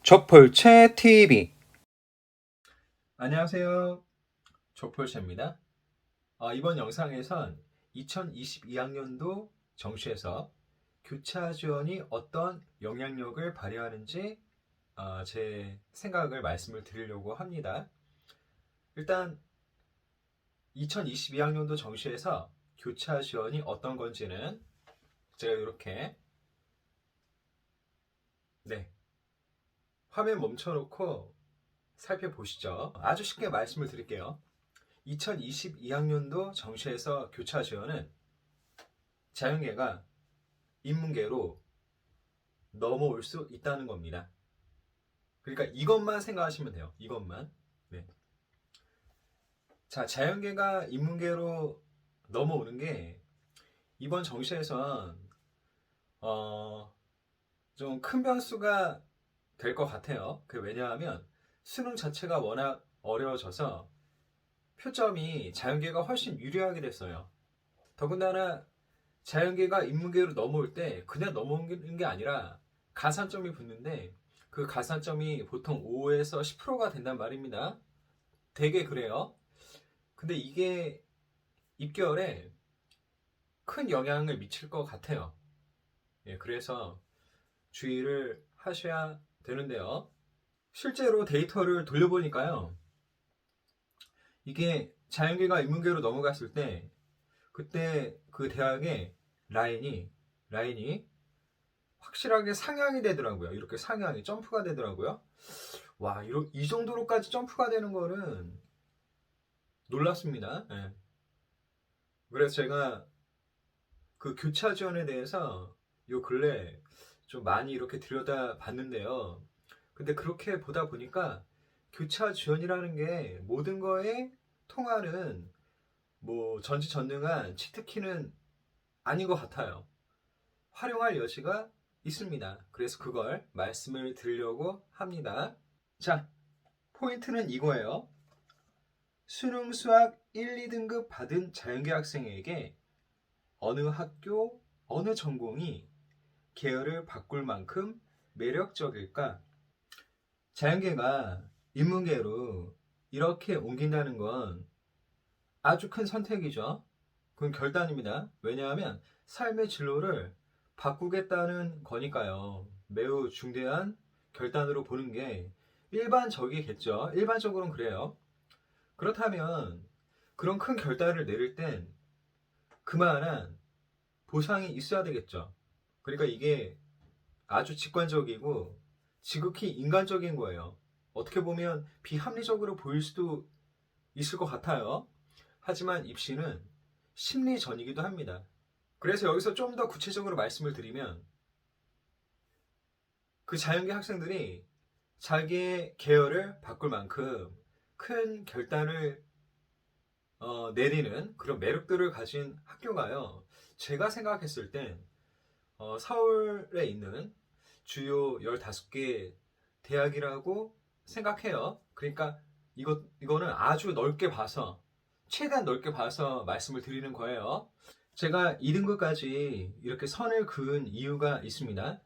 조폴체 TV. 안녕하세요. 조폴체입니다. 이번 영상에선 2022학년도 정시에서 교차 지원이 어떤 영향력을 발휘하는지 제 생각을 말씀을 드리려고 합니다. 일단 2022학년도 정시에서 교차 지원이 어떤 건지는 제가 이렇게 화면 멈춰놓고 살펴보시죠. 아주 쉽게 말씀을 드릴게요. 2022학년도 정시에서 교차 지원은 자연계가 인문계로 넘어올 수 있다는 겁니다. 그러니까 이것만 생각하시면 돼요. 이것만. 네. 자, 자연계가 인문계로 넘어오는 게 이번 정시에선 좀 큰 변수가 될 것 같아요. 왜냐하면 수능 자체가 워낙 어려워져서 표점이 자연계가 훨씬 유리하게 됐어요. 더군다나 자연계가 인문계로 넘어올 때 그냥 넘어오는 게 아니라 가산점이 붙는데 그 가산점이 보통 5에서 10%가 된단 말입니다. 되게 그래요. 근데 이게 입결에 큰 영향을 미칠 것 같아요. 그래서 주의를 하셔야 되는데요. 실제로 데이터를 돌려보니까요. 이게 자연계가 인문계로 넘어갔을 때 그때 그 대학의 라인이 확실하게 상향이 되더라고요. 이렇게 상향이 점프가 되더라고요. 와, 이 정도로까지 점프가 되는 거는 놀랐습니다. 네. 그래서 제가 그 교차 지원에 대해서 요 근래 좀 많이 이렇게 들여다 봤는데요. 근데 그렇게 보다 보니까 교차 지원이라는 게 모든 거에 통하는 뭐 전지전능한 치트키는 아닌 것 같아요. 활용할 여지가 있습니다. 그래서 그걸 말씀을 드리려고 합니다. 자, 포인트는 이거예요. 수능 수학 1, 2등급 받은 자연계 학생에게 어느 학교, 어느 전공이 계열을 바꿀 만큼 매력적일까? 자연계가 인문계로 이렇게 옮긴다는 건 아주 큰 선택이죠. 그건 결단입니다. 왜냐하면 삶의 진로를 바꾸겠다는 거니까요. 매우 중대한 결단으로 보는 게 일반적이겠죠. 일반적으로는 그래요. 그렇다면 그런 큰 결단을 내릴 땐 그만한 보상이 있어야 되겠죠. 그러니까 이게 아주 직관적이고 지극히 인간적인 거예요. 어떻게 보면 비합리적으로 보일 수도 있을 것 같아요. 하지만 입시는 심리전이기도 합니다. 그래서 여기서 좀 더 구체적으로 말씀을 드리면 그 자연계 학생들이 자기의 계열을 바꿀 만큼 큰 결단을 내리는 그런 매력들을 가진 학교가요. 제가 생각했을 땐 서울에 있는 주요 15개 대학이라고 생각해요. 그러니까 이거는 아주 넓게 봐서 최대한 넓게 봐서 말씀을 드리는 거예요. 제가 2등급까지 이렇게 선을 그은 이유가 있습니다.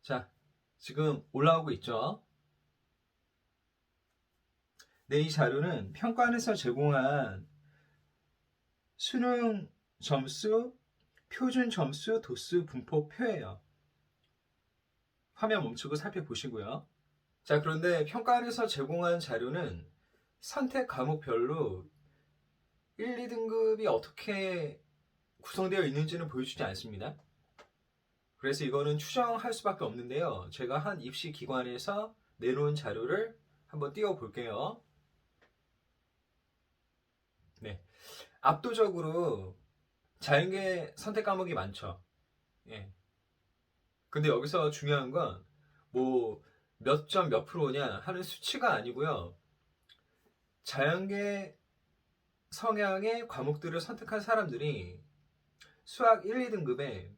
자, 지금 올라오고 있죠? 네, 이 자료는 평가원에서 제공한 수능 점수, 표준 점수, 도수 분포표예요. 화면 멈추고 살펴보시고요. 자, 그런데 평가원에서 제공한 자료는 선택 과목별로 1, 2등급이 어떻게 구성되어 있는지는 보여주지 않습니다. 그래서 이거는 추정할 수밖에 없는데요. 제가 한 입시 기관에서 내놓은 자료를 한번 띄워볼게요. 네. 압도적으로 자연계 선택 과목이 많죠. 예. 근데 여기서 중요한 건 뭐 몇 점 몇 프로냐 하는 수치가 아니고요. 자연계 성향의 과목들을 선택한 사람들이 수학 1, 2등급에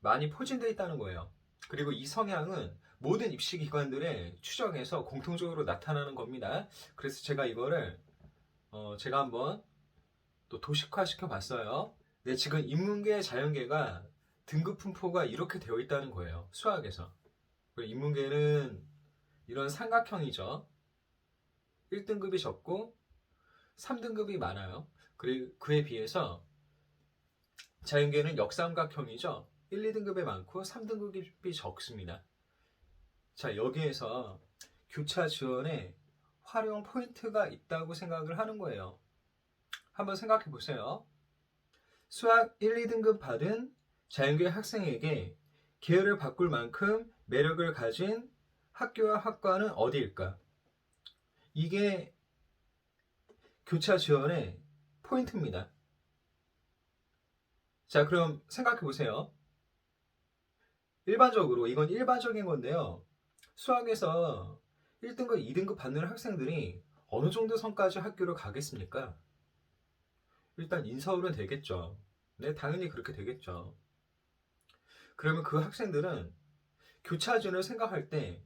많이 포진되어 있다는 거예요. 그리고 이 성향은 모든 입시 기관들의 추정에서 공통적으로 나타나는 겁니다. 그래서 제가 이거를 제가 한번 또 도식화 시켜 봤어요. 네, 지금 인문계, 자연계가 등급 분포가 이렇게 되어 있다는 거예요. 수학에서. 인문계는 이런 삼각형이죠. 1등급이 적고 3등급이 많아요. 그리고 그에 비해서 자연계는 역삼각형이죠. 1, 2등급이 많고 3등급이 적습니다. 자, 여기에서 교차 지원에 활용 포인트가 있다고 생각을 하는 거예요. 한번 생각해 보세요. 수학 1, 2등급 받은 자연계 학생에게 계열을 바꿀 만큼 매력을 가진 학교와 학과는 어디일까? 이게 교차 지원의 포인트입니다. 자, 그럼 생각해 보세요. 일반적으로, 이건 일반적인 건데요. 수학에서 1등급, 2등급 받는 학생들이 어느 정도 선까지 학교를 가겠습니까? 일단 인서울은 되겠죠. 네, 당연히 그렇게 되겠죠. 그러면 그 학생들은 교차지원을 생각할 때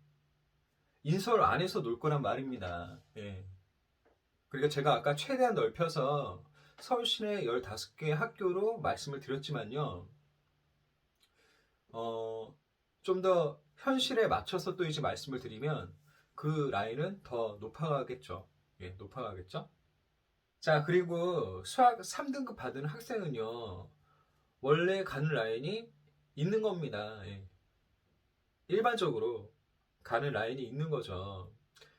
인서울 안에서 놀 거란 말입니다. 예. 그러니까 제가 아까 최대한 넓혀서 서울 시내 15개 학교로 말씀을 드렸지만요. 좀 더 현실에 맞춰서 또 이제 말씀을 드리면 그 라인은 더 높아가겠죠. 예, 높아가겠죠. 자, 그리고 수학 3등급 받은 학생은요, 원래 가는 라인이 있는 겁니다. 예. 일반적으로 가는 라인이 있는 거죠.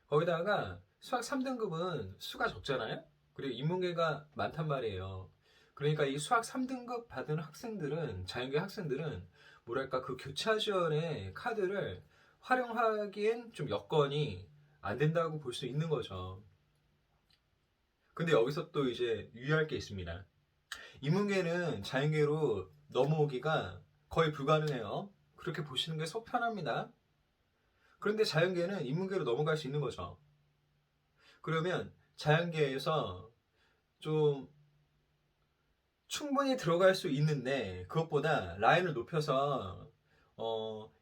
거기다가 수학 3등급은 수가 적잖아요? 그리고 인문계가 많단 말이에요. 그러니까 이 수학 3등급 받은 학생들은, 자연계 학생들은, 뭐랄까, 그 교차 지원의 카드를 활용하기엔 좀 여건이 안 된다고 볼 수 있는 거죠. 근데 여기서 또 이제 유의할 게 있습니다. 인문계는 자연계로 넘어오기가 거의 불가능해요. 그렇게 보시는 게 속 편합니다. 그런데 자연계는 인문계로 넘어갈 수 있는 거죠. 그러면 자연계에서 좀 충분히 들어갈 수 있는데 그것보다 라인을 높여서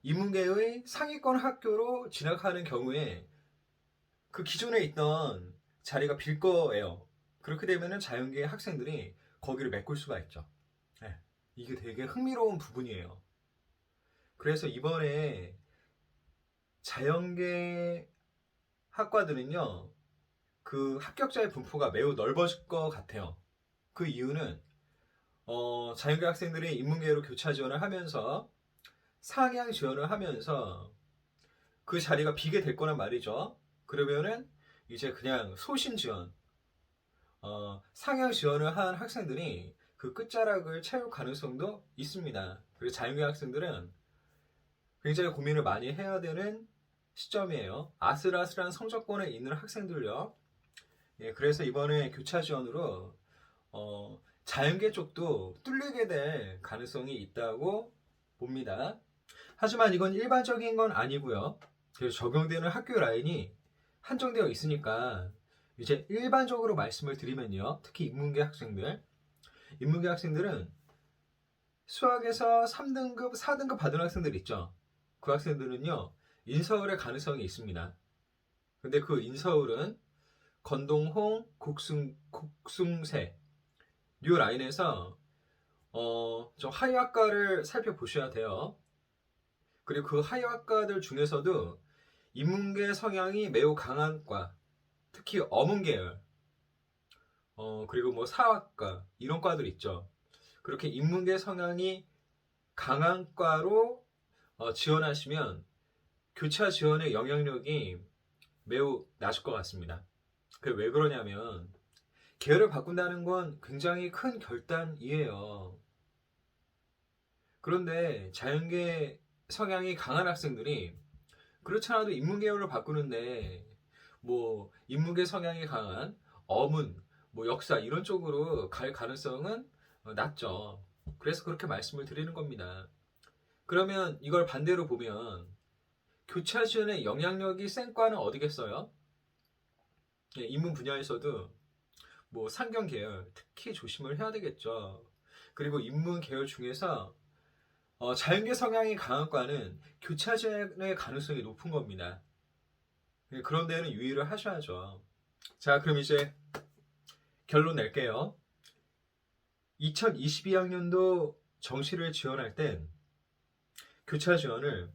인문계의 상위권 학교로 진학하는 경우에 그 기존에 있던 자리가 빌 거예요. 그렇게 되면 자연계 학생들이 거기를 메꿀 수가 있죠. 네, 이게 되게 흥미로운 부분이에요. 그래서 이번에 자연계 학과들은요, 그 합격자의 분포가 매우 넓어질 것 같아요. 그 이유는 자연계 학생들이 인문계로 교차 지원을 하면서 상향 지원을 하면서 그 자리가 비게 될 거란 말이죠. 그러면은 이제 그냥 소신 지원, 상향 지원을 한 학생들이 그 끝자락을 채울 가능성도 있습니다. 그래서 자연계 학생들은 굉장히 고민을 많이 해야 되는 시점이에요. 아슬아슬한 성적권에 있는 학생들요. 예, 그래서 이번에 교차 지원으로 자연계 쪽도 뚫리게 될 가능성이 있다고 봅니다. 하지만 이건 일반적인 건 아니고요. 그래서 적용되는 학교 라인이 한정되어 있으니까 이제 일반적으로 말씀을 드리면요. 특히 인문계 학생들은 수학에서 3등급, 4등급 받은 학생들 있죠. 그 학생들은요. 인서울의 가능성이 있습니다. 근데 그 인서울은 건동홍, 국숭세 요 라인에서 좀 하위학과를 살펴보셔야 돼요. 그리고 그 하위학과들 중에서도 인문계 성향이 매우 강한 과, 특히 어문계열, 그리고 뭐 사학과 이런 과들 있죠. 그렇게 인문계 성향이 강한 과로 지원하시면 교차 지원의 영향력이 매우 낮을 것 같습니다. 그게 왜 그러냐면 계열을 바꾼다는 건 굉장히 큰 결단이에요. 그런데 자연계 성향이 강한 학생들이 그렇지 않아도 인문계열로 바꾸는데 뭐 인문계 성향이 강한 어문, 뭐 역사 이런 쪽으로 갈 가능성은 낮죠. 그래서 그렇게 말씀을 드리는 겁니다. 그러면 이걸 반대로 보면 교차 지원의 영향력이 센 과는 어디겠어요? 예, 인문 분야에서도 뭐 상경 계열 특히 조심을 해야 되겠죠. 그리고 인문 계열 중에서 자연계 성향이 강한 과는 교차 지원의 가능성이 높은 겁니다. 예, 그런 데는 유의를 하셔야죠. 자, 그럼 이제 결론 낼게요. 2022학년도 정시를 지원할 땐 교차 지원을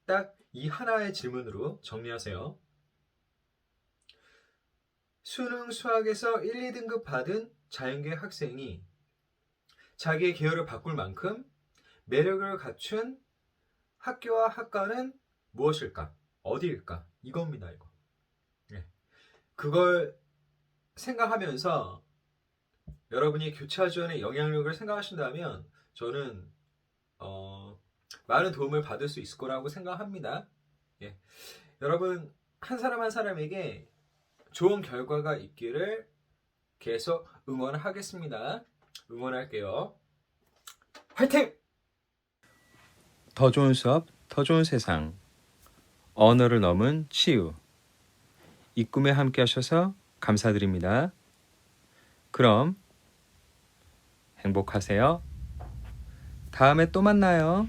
딱 이 하나의 질문으로 정리하세요. 수능 수학에서 1, 2등급 받은 자연계 학생이 자기의 계열을 바꿀 만큼 매력을 갖춘 학교와 학과는 무엇일까? 어디일까? 이겁니다, 이거. 네. 그걸 생각하면서 여러분이 교차 지원의 영향력을 생각하신다면 저는 많은 도움을 받을 수 있을 거라고 생각합니다. 예. 여러분 한 사람 한 사람에게 좋은 결과가 있기를 계속 응원하겠습니다. 응원할게요. 화이팅! 더 좋은 수업, 더 좋은 세상. 언어를 넘은 치유. 이 꿈에 함께 하셔서 감사드립니다. 그럼 행복하세요. 다음에 또 만나요.